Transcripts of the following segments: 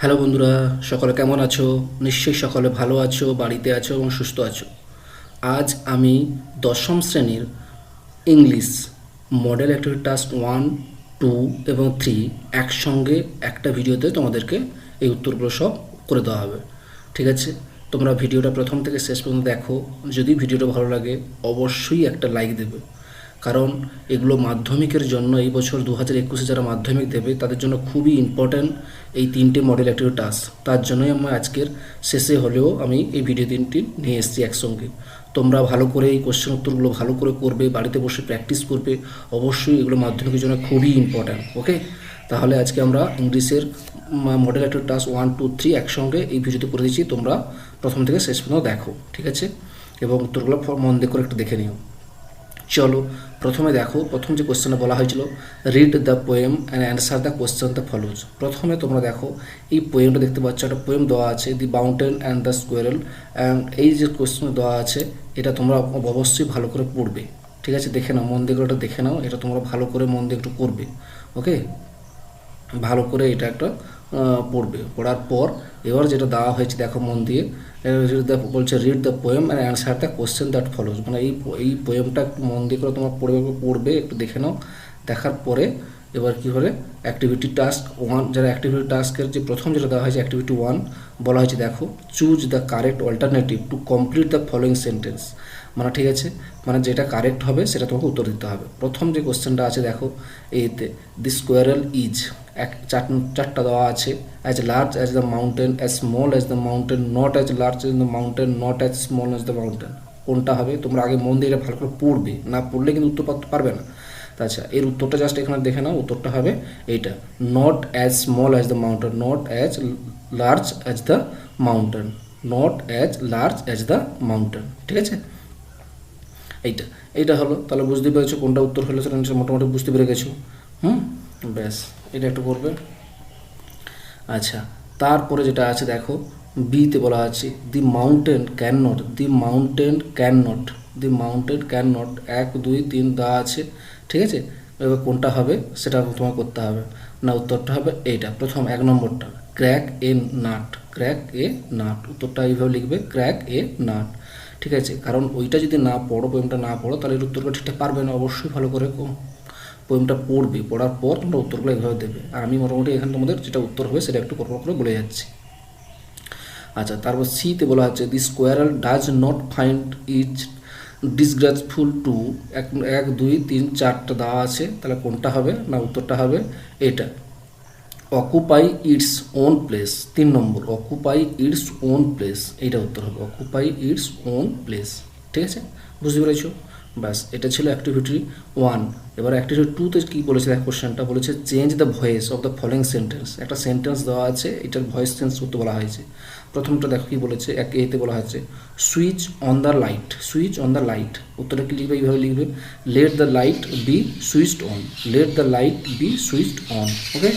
Hello বন্ধুরা, সকলে কেমন আছো? নিশ্চয়ই সকলে ভালো আছো, বাড়িতে আছো এবং সুস্থ আছো। আজ আমি দশম শ্রেণীর ইংলিশ মডেল অ্যাক্টিভিটি টাস্ক 1, 2 এবং 3 একসঙ্গে একটা ভিডিওতে তোমাদেরকে এই উত্তরগুলো সব করে দেওয়া হবে। ঠিক আছে, তোমরা ভিডিওটা প্রথম থেকে শেষ পর্যন্ত দেখো। যদি ভিডিওটা ভালো লাগে অবশ্যই একটা লাইক দেবে, কারণ এগুলো মাধ্যমিকের জন্য এই বছর 2021-এ যারা মাধ্যমিক দেবে তাদের জন্য খুবই ইম্পর্ট্যান্ট এই তিনটে মডেল অ্যাক্টিভিটি টাস্ক। তার জন্যই আমি আজকের শেষে হলেও আমি এই ভিডিও তিনটি নিয়ে এসেছি একসঙ্গে। তোমরা ভালো করে এই কোশ্চেন উত্তরগুলো ভালো করে করবে, বাড়িতে বসে প্র্যাকটিস করবে। অবশ্যই এগুলো মাধ্যমিকের জন্য খুবই ইম্পর্ট্যান্ট। ওকে, তাহলে আজকে আমরা ইংলিশের মডেল অ্যাক্টিভিটি টাস্ক 1, 2, 3 একসঙ্গে এই ভিডিওতে করে দিচ্ছি। তোমরা প্রথম থেকে শেষ পর্যন্ত দেখো, ঠিক আছে, এবং উত্তরগুলো মন দিয়ে করে একটু দেখে নিও। চলো প্রথমে দেখো, প্রথম যে কোশ্চেনে বলা হয়েছিল read the poem and answer the question the follows. প্রথমে তোমরা দেখো এই পোয়েমটা দেখতে পাচ্ছ, একটা পোয়েম দেওয়া আছে, দি mountain and the squirrel. And এই যে কোশ্চেন দেওয়া আছে এটা তোমরা অবশ্যই ভালো করে পড়বে। ঠিক আছে, দেখে নাও, মন দিয়ে ওটা দেখে নাও, এটা তোমরা ভালো করে মন দিয়ে একটু করবে। ওকে, ভালো করে এটা একটা পড়বে। পড়ার পর এবার যেটা দেওয়া হয়েছে দেখো মন দিয়ে, বলছে read the poem and answer the question that follows. মানে এই পোয়েমটা একটু মন দিয়ে করে তোমার পড়বে, একটু দেখে নাও। দেখার পরে এবার কী হবে, অ্যাক্টিভিটি টাস্ক 1, যারা অ্যাক্টিভিটি টাস্কের যে প্রথম যেটা দেওয়া হয়েছে অ্যাক্টিভিটি 1, বলা হয়েছে দেখো choose the correct alternative to complete the following sentence. মানে ঠিক আছে, মানে যেটা কারেক্ট হবে সেটা তোমাকে উত্তর দিতে হবে। প্রথম যে কোশ্চেনটা আছে দেখো এতে, দি স্কোয়ারেল ইজ, চারটা দেওয়া আছে, as large as the mountain, as small as the mountain, not as large as the mountain, not as small as the mountain. কোনটা হবে তোমরা আগে মন দিয়ে এটা ভালো করে পড়বে, না পড়লে কিন্তু উত্তর পারবে না। আচ্ছা, এর উত্তরটা জাস্ট এখানে দেখে নাও, উত্তরটা হবে এইটা, not as small as the mountain, not as large as the mountain, not as large as the mountain. ঠিক আছে, এইটা এইটা হলো। তাহলে বুঝতে পেরেছো কোনটা উত্তর হলো, সেটা মোটামুটি বুঝতে পেরে গেছো। ব্যাস, এটা একটু করবে। আচ্ছা, তারপরে যেটা আছে দেখো বিতে বলা আছে দি mountain can not, the mountain can not, the mountain can not, 1, 2, 3 দেওয়া আছে। ঠিক আছে, এবার কোনটা হবে সেটা তোমার করতে হবে। না, উত্তরটা হবে এইটা, প্রথম 1 নম্বরটা, crack a nut, crack a nut. উত্তরটা এইভাবে লিখবে, ক্র্যাক এ নাট। ঠিক আছে, কারণ ওইটা যদি না পড়ো, পোয়েমটা না পড়ো, তাহলে এর উত্তরটা ঠিকঠাক পারবে না। অবশ্যই ভালো করে পোয়েমটা পড়বে, পড়ার পর তোমরা উত্তরগুলো এইভাবে দেবে। আর আমি মোটামুটি এখানে তোমাদের যেটা উত্তর হবে সেটা একটু পরপর করে বলে যাচ্ছি। আচ্ছা, তারপর সিতে বলা হচ্ছে the squirrel does not find it disgraceful to, 1, 2, 3, 4টা দেওয়া আছে। তাহলে কোনটা হবে, না উত্তরটা হবে এটা, অকুপাই ইটস ওন প্লেস। 3 নম্বর, অকুপাই ইটস ওন প্লেস, এইটা উত্তর হবে, অকুপাই ইটস ওন প্লেস। ঠিক আছে, বুঝতে পেরেছো? ব্যাস, এটা ছিল অ্যাক্টিভিটি 1। এবার অ্যাক্টিভিটি 2তে কী বলেছে দেখ, কোশ্চেনটা বলেছে change the voice of the following sentence. একটা সেন্টেন্স দেওয়া আছে, এটার ভয়েস চেঞ্জ করতে বলা হয়েছে। প্রথমটা দেখো কী বলেছে, এতে বলা হচ্ছে switch on the light, switch on the light. উত্তরটা কী লিখবে, এইভাবে লিখবে, let the light be switched on, let the light be switched on. Okay,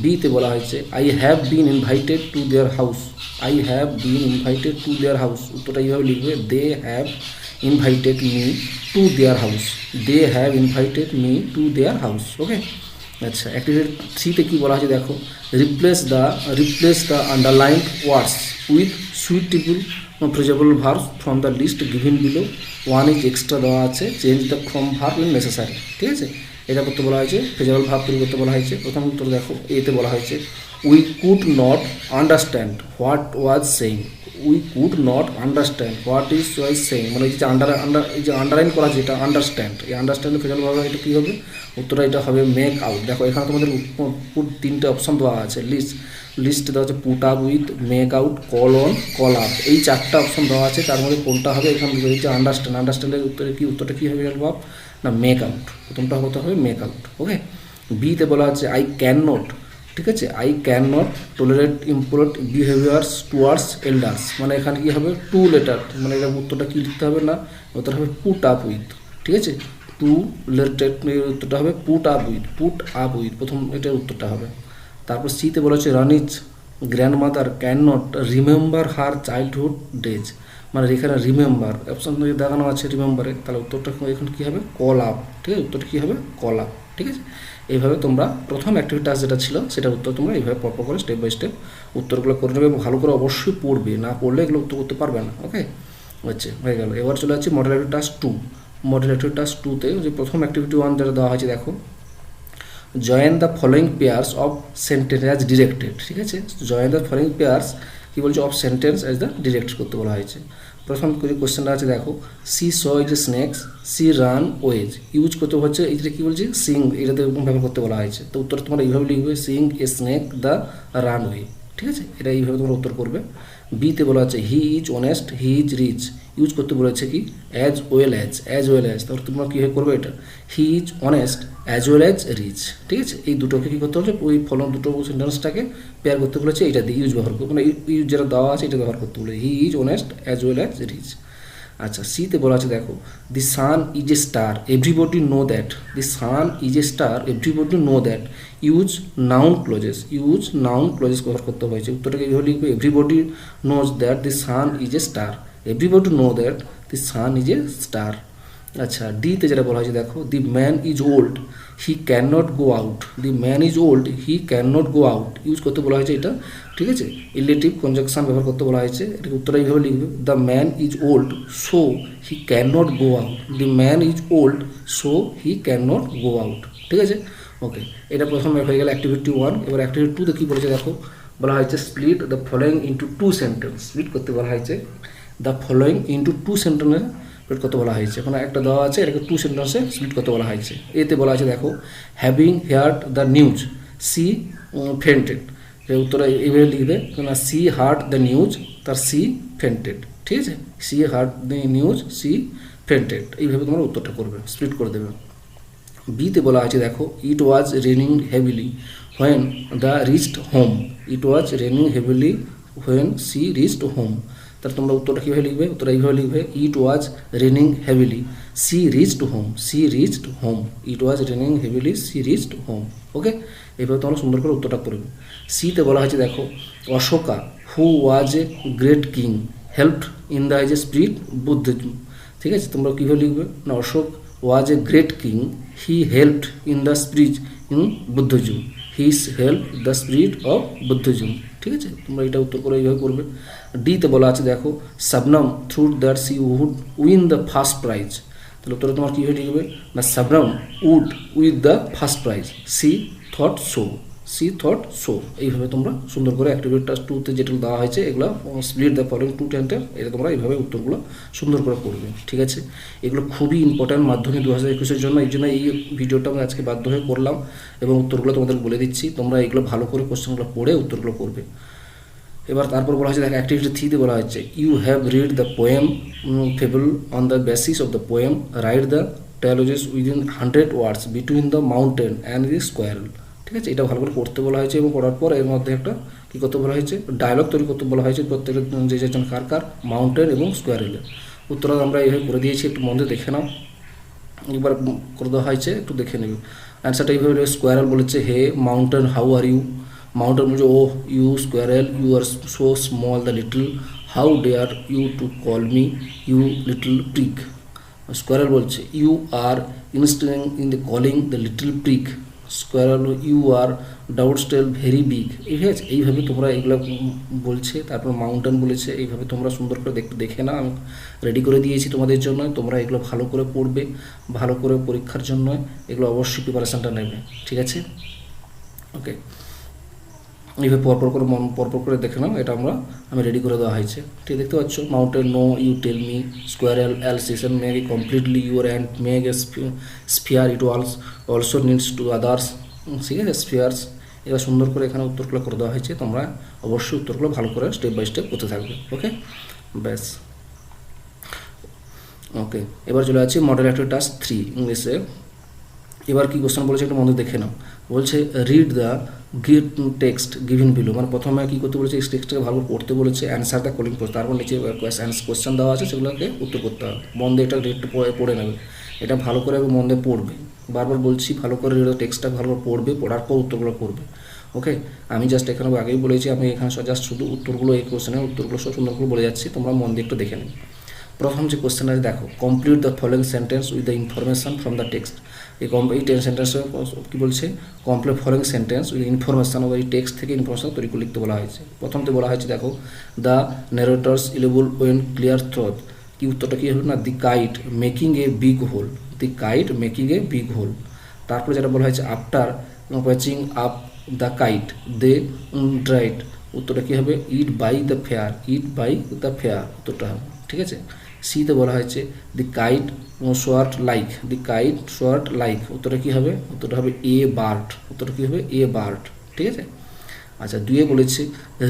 বিতে বলা হয়েছে I have been invited to their house, I have been invited to their house. উত্তরটা এইভাবে লিখবে, they have invited me to their house, they have invited me to their house. Okay, আচ্ছা, activity 3তে কী বলা হয়েছে দেখো, replace the underlined words with suitable phrasal verbs from the list given below. 1 is extra দেওয়া আছে, change the form verb in necessary. ঠিক আছে, এটা করতে বলা হয়েছে, ফ্রেজেবল ভার্ব তৈরি করতে বলা হয়েছে। প্রথম উত্তর দেখো এতে বলা হয়েছে we could not understand what was saying, we could not understand what is was saying. মানে এই যে এই যে আন্ডারলাইন করা আছে, এটা আন্ডারস্ট্যান্ড, এই আন্ডারস্ট্যান্ডের ফ্রেজেবল ভার্ব এটা কী হবে, উত্তরটা এটা হবে মেক আউট। দেখো এখানে তোমাদের 3টে অপশন দেওয়া আছে, লিস্ট দেওয়া আছে put up with, make out, call on, call up, এই 4টা অপশন দেওয়া আছে। তার মধ্যে কোনটা হবে, এখানে রয়েছে আন্ডারস্ট্যান্ড, আন্ডারস্ট্যান্ডের উত্তরটা কী হবে ভাব না, মেক আউট। প্রথমটা হতে হবে মেক আউট। ওকে, বিতে বলা আছে আই ক্যান নট, ঠিক আছে, I can not tolerate import behaviours towards elders. মানে এখানে কী হবে, 2 লেটার, মানে এটা উত্তরটা কী লিখতে হবে, না উত্তরটা হবে পুট আপ উইথ। ঠিক আছে, 2 লেটার, উত্তরটা হবে put up with, put up with, প্রথম এটার উত্তরটা হবে। তারপর সিতে বলা হচ্ছে Rani's grandmother can not remember her childhood days. মানে এখানে রিমেম্বার অপশান দেখানো আছে রিমেম্বারে, তাহলে উত্তরটা এখানে কী হবে কল আপ, ঠিক আছে, উত্তরটা কী হবে কল আপ, ঠিক আছে। এইভাবে তোমরা প্রথম অ্যাক্টিভিটি টাস্ক যেটা ছিল সেটার উত্তর তোমরা এইভাবে পরপর করে স্টেপ বাই স্টেপ উত্তরগুলো করে নেবে এবং ভালো করে অবশ্যই পড়বে, না পড়লে এগুলো উত্তর করতে পারবে না। ওকে, হচ্ছে হয়ে গেল। এবার চলে যাচ্ছে model activity task 2। Model activity task 2তে যে প্রথম অ্যাক্টিভিটি 1 যেটা দেওয়া হয়েছে দেখো, join the following pairs of sentence as directed, ঠিক আছে। জয়েন দ্য ফলোয়িং পেয়ার্স কী বলছে of sentence as the direct করতে বলা হয়েছে। প্রথম কোয়েশ্চেনটা আছে দেখো, she saw is a snakes, she ran away, use করতে হচ্ছে এইটা কী বলছে সিং, এটাতে ব্যবহার করতে বলা হয়েছে। তো উত্তর তোমরা এইভাবে লিখবে Singh a snake the run way, ঠিক আছে, এটা এইভাবে তোমরা উত্তর করবে। বিতে বলা আছে he is honest, he is rich, use করতে বলেছে কি as well as, as well as, তাহলে তোমরা কীভাবে করবে এটা he is honest as well as rich, ঠিক আছে। এই দুটোকে কী করতে হচ্ছে ওই ফলন দুটো সেন্টেন্সটাকে পেয়ার করতে বলেছে, এটা দিয়ে ইউজ ব্যবহার করবে, মানে ইউজ যেটা দেওয়া আছে এটা ব্যবহার করতে বলে he is honest as well as rich. আচ্ছা, সিতে বলা আছে দেখো, the sun is a star, everybody know that, the sun is a star everybody know that, use noun clauses, use noun clauses ব্যবহার করতে হয়েছে। উত্তরটাকে এইভাবে লিখবে everybody knows that the sun is a star, everybody know that the sun is a star. আচ্ছা, ডিতে যেটা বলা হয়েছে দেখো, the man is old, he can not go out, the man is old, he can not go out, use করতে বলা হয়েছে এটা, ঠিক আছে, রিলেটিভ কনজাংশন ব্যবহার করতে বলা হয়েছে। এটাকে উত্তরটা এইভাবে লিখবে, the man is old so he can not go out, the man is old so he can not go out, ঠিক আছে। ওকে, এটা প্রথমে হয়ে গেল অ্যাক্টিভিটি 1। এবার অ্যাক্টিভিটি 2তে কী বলেছে দেখো, বলা হয়েছে split the following into 2 sentence, split করতে বলা হয়েছে দ্য ফলোয়িং ইন্টু 2 সেন্টেন্সে স্প্লিট করতে বলা হয়েছে। এখন একটা দেওয়া আছে, এটাকে 2 সেন্টেন্সে স্প্লিট করতে বলা হয়েছে। এতে বলা আছে দেখো, having heard the news, she fainted, এর উত্তরে এইভাবে লিখবে, কেন সি হার্ড দ্য নিউজ, তার সি ফেন্টেড, ঠিক আছে, she heard the news, she fainted, এইভাবে তোমরা উত্তরটা করবে, স্প্লিট করে দেবে। বিতে বলা আছে দেখো, it was raining heavily when the reached home, it was raining heavily when she reached home, তাহলে তোমরা উত্তরটা কীভাবে লিখবে, উত্তরটা এইভাবে লিখবে, it was raining heavily she reached home, she reached home, it was raining heavily she reached home. Okay, এইভাবে তোমরা সুন্দর করে উত্তরটা করবে। সিতে বলা হয়েছে দেখো, Ashoka who was a great king helped in the age a spirit Buddhism, ঠিক আছে, তোমরা কীভাবে লিখবে না, Ashok was a great king, he helped in the spirit in Buddhism, his help the spirit of Buddhism, ঠিক আছে, তোমরা এটা উত্তর করে এইভাবে করবে। ডিতে বলা আছে দেখো, Shabnam thought that she would win the first prize, তাহলে উত্তরে তোমার কীভাবে লিখবে না, Shabnam would with the first prize, she thought so, she thought so, এইভাবে তোমরা সুন্দর করে অ্যাক্টিভিটি টাস্ক 2তে যেটা দেওয়া হয়েছে এগুলো স্প্লিট দ্য ফলোয়িং 2 সেন্টেন্স, এটা তোমরা এইভাবে উত্তরগুলো সুন্দর করে করবে, ঠিক আছে। এগুলো খুবই ইম্পর্ট্যান্ট মাধ্যমিক 2021-এর জন্য, এই জন্য এই ভিডিওটা আমি আজকে বাধ্য হয়ে করলাম এবং উত্তরগুলো তোমাদের বলে দিচ্ছি, তোমরা এগুলো ভালো করে কোশ্চেনগুলো পড়ে উত্তরগুলো করবে। এবার তারপর বলা হয়েছে দেখো, অ্যাক্টিভিটি 3তে বলা হচ্ছে, you have read the poem fable on the basis of the poem, write the dialogues within 100 words between the mountain and the squirrel, ঠিক আছে, এটা ভালো করে পড়তে বলা হয়েছে এবং পড়ার পর এর মধ্যে একটা কী করতে বলা হয়েছে, ডায়লগ তৈরি করতে বলা হয়েছে প্রত্যেকের যে যেজন কার কার মাউন্টেন এবং স্কোয়ারেলের। উত্তরটা আমরা এইভাবে করে দিয়েছি, একটু মধ্যে দেখে নাও, একবার করে দেওয়া হয়েছে, একটু দেখে নেবে। অ্যান্সারটা এইভাবে স্কোয়ারেল বলেছে, hey mountain how are you, mountain বলছে oh you squirrel you are so small the little, how dare you to call me you little prick, squirrel বলছে you are insisting in the calling the little prick, squirrel you are doubt still very big, ঠিক আছে, এইভাবে তোমরা এগুলো বলছে। তারপর mountain বলেছে, এইভাবে তোমরা সুন্দর করে দেখে না, আমি রেডি করে দিয়েছি তোমাদের জন্য, তোমরা এগুলো ভালো করে পড়বে, ভালো করে পরীক্ষার জন্য এগুলো অবশ্যই প্রিপারেশানটা নেবে, ঠিক আছে। ওকে, এইভাবে পরপর করে দেখে নাও, এটা আমি রেডি করে দেওয়া হয়েছে, ঠিক দেখতে পাচ্ছ, mountain no you tell me, squirrel L session make completely your and make a sphere it also needs to others, ঠিক আছে, স্ফিয়ার্স, এবার সুন্দর করে এখানে উত্তরগুলো করে দেওয়া হয়েছে, তোমরা অবশ্যই উত্তরগুলো ভালো করে স্টেপ বাই স্টেপ করতে থাকবে। ওকে, ব্যাস। ওকে, এবার চলে যাচ্ছি মডেল অ্যাক্টিভিটি টাস্ক 3 ইংলিশে। এবার কি কোশ্চেন বলেছে একটু মনে দেখে নাও, বলছে read the give text given below, মানে প্রথমে কী করতে বলেছে, এই টেক্সটটাকে ভালো করে পড়তে বলেছে, অ্যান্সার দ্য কলিং পোস্ট, তারপর নিচে কোশ্চেন দেওয়া আছে সেগুলোকে উত্তর করতে হবে, মন দিয়ে এটা রেট পড়ে নেবে, এটা ভালো করে মন দিয়ে পড়বে, বারবার বলছি ভালো করে টেক্সটটা ভালো করে পড়বে, পড়ার পর উত্তরগুলো করবে। ওকে, আমি জাস্ট এখানে আগেই বলেছি, আমি এখানে জাস্ট শুধু উত্তরগুলো, এই কোশ্চেনের উত্তরগুলো সব সুন্দর করে বলে যাচ্ছি, তোমরা মন দিয়ে একটু দেখে নিন। প্রথম যে কোশ্চেন আছে দেখো, complete the following sentence with the information from the text. এই সেন্টেন্সে কী বলছে, complete following sentence with information, ওই টেক্সট থেকে ইনফরমেশন তৈরি করে লিখতে বলা হয়েছে। প্রথমতে বলা হয়েছে দেখো, the narrator's eligible when clear throat, কি উত্তরটা কী হবে না, the kite making a big hole, the kite making a big hole. তারপরে যেটা বলা হয়েছে, after patching up the kite they dried, উত্তরটা কী হবে, it by the fair, it by the fair উত্তরটা হবে। ঠিক আছে, সিতে বলা হয়েছে, the kite soared like, the kite soared like, উত্তরটা কী হবে, উত্তরটা হবে এ বার্ড, উত্তরটা কী হবে, এ বার্ড। ঠিক আছে, আচ্ছা দুয়ে বলেছে,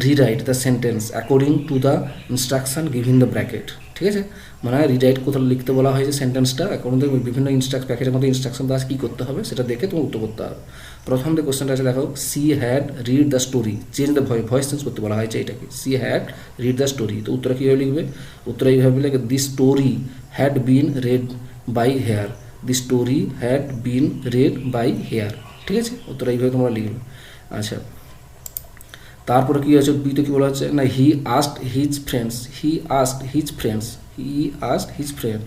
rewrite the sentence according to the instruction giving the bracket. ঠিক আছে, মানে রিরাইট কোথাও লিখতে বলা হয়েছে সেন্টেন্সটা, অ্যাকর্ডিং টু বিভিন্ন প্যাকেটের মধ্যে ইনস্ট্রাকশন দেওয়া কী করতে হবে সেটা দেখে তোমার উত্তর করতে হবে। প্রথম যে কোশ্চেনটা আছে দেখো, she had read the story, change the voice change করতে বলা হয়েছে এটাকে, she had read the story, তো উত্তরটা কীভাবে লিখবে, উত্তর এইভাবে লিখবে, the story had been read by her, the story had been read by her. ঠিক আছে, উত্তরটা এইভাবে তোমরা লিখবে। আচ্ছা, তারপরে কী আছে, বিতে কী বলা হচ্ছে না, he asked his friends, he asked his friends, he asked his friend,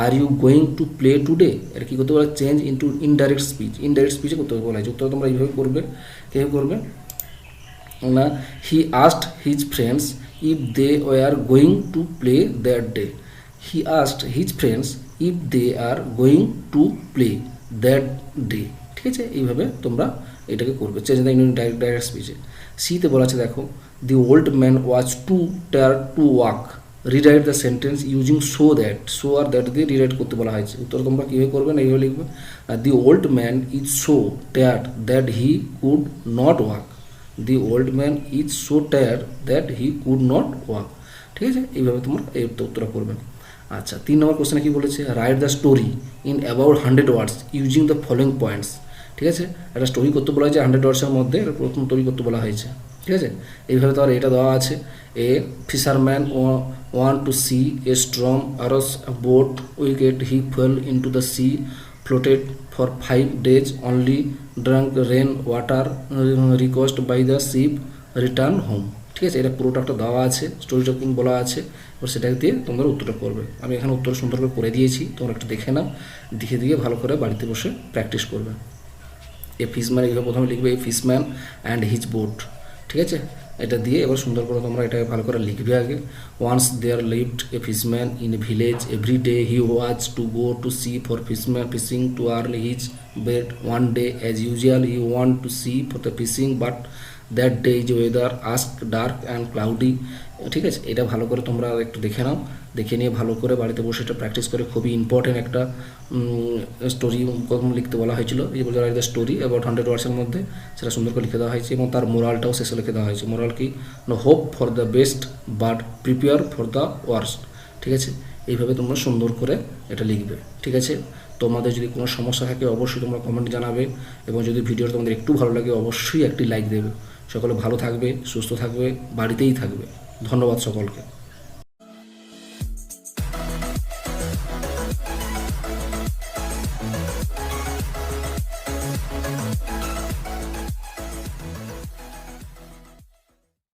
are you going to play today, এটা কী করতে বলা, change into indirect speech, indirect স্পিচে করতে বলা হয়েছে। উত্তর তোমরা এইভাবে করবে, কীভাবে করবে না, he asked his friends if they were going to play that day, he asked his friends if they are going to play that day. ঠিক আছে, এইভাবে তোমরা এটাকে করবে, চেঞ্জ দ্য ইন ডাইরেক্ট স্পিচে। সিতে বলা আছে দেখো, the old man was too tired to walk, rewrite the sentence using so that, so আর দ্যাট দিয়ে রিরাইট করতে বলা হয়েছে। উত্তর তোমরা কীভাবে করবে না, এইভাবে লিখবে, দি old man is so tired that he could not walk, the old man is so tired that he could not walk. ঠিক আছে, এইভাবে তোমরা এই উত্তরটা করবে। আচ্ছা, 3 নম্বর কোশ্চেনে কী বলেছে, write the story in about 100 words using the following points. ঠিক আছে, একটা স্টোরি করতে বলা হয়েছে 100 ওয়ার্ডসের মধ্যে, প্রথম তৈরি করতে বলা হয়েছে। ঠিক আছে, এইভাবে তো আর এটা দেওয়া আছে, a fisherman want to sea a storm arose boat wicket he fell into the sea floated for 5 days only, drank rain water, request by the ship, return home। ঠিক আছে, এটা পুরোটা একটা দেওয়া আছে, স্টোরিটা কোন বলা আছে, এবার সেটা দিয়ে তোমরা উত্তরটা করবে। আমি এখানে উত্তর সুন্দর করে দিয়েছি, তোমরা একটু দেখে নাও, দেখে দিয়ে ভালো করে বাড়িতে বসে প্র্যাকটিস করবে। এ ফিশম্যান এইভাবে প্রথমে লিখবে, এ ফিশম্যান অ্যান্ড হিজ বোট। ঠিক আছে, এটা দিয়ে এবার সুন্দর করে তোমরা এটা ভালো করে লিখবে আগে। Once there lived a fishman in a village, every day he was to go to sea for fishing to earn his bread, one day as usual he want to sea for the fishing but that day is weather ask dark and cloudy. ঠিক আছে, এটা ভালো করে তোমরা একটু দেখে নাও, দেখে নিয়ে ভালো করে বাড়িতে বসে এটা প্র্যাকটিস করে, খুবই ইম্পর্টেন্ট একটা স্টোরি লিখতে বলা হয়েছিল, এই বলে দ্য স্টোরি অ্যাবাউট 100 ওয়ার্ডসের মধ্যে, সেটা সুন্দর করে লিখে দেওয়া হয়েছে এবং তার মোরালটাও শেষে লিখে দেওয়া হয়েছে। মোরাল কি, hope for the best but prepare for the worst. ঠিক আছে, এইভাবে তোমরা সুন্দর করে এটা লিখবে। ঠিক আছে, তোমাদের যদি কোনো সমস্যা থাকে অবশ্যই তোমরা কমেন্টে জানাবে, এবং যদি ভিডিওটা তোমাদের একটু ভালো লাগে অবশ্যই একটি লাইক দেবে। সকলে ভালো থাকবে, সুস্থ থাকবে, বাড়িতেই থাকবে। ধন্যবাদ সকলকে।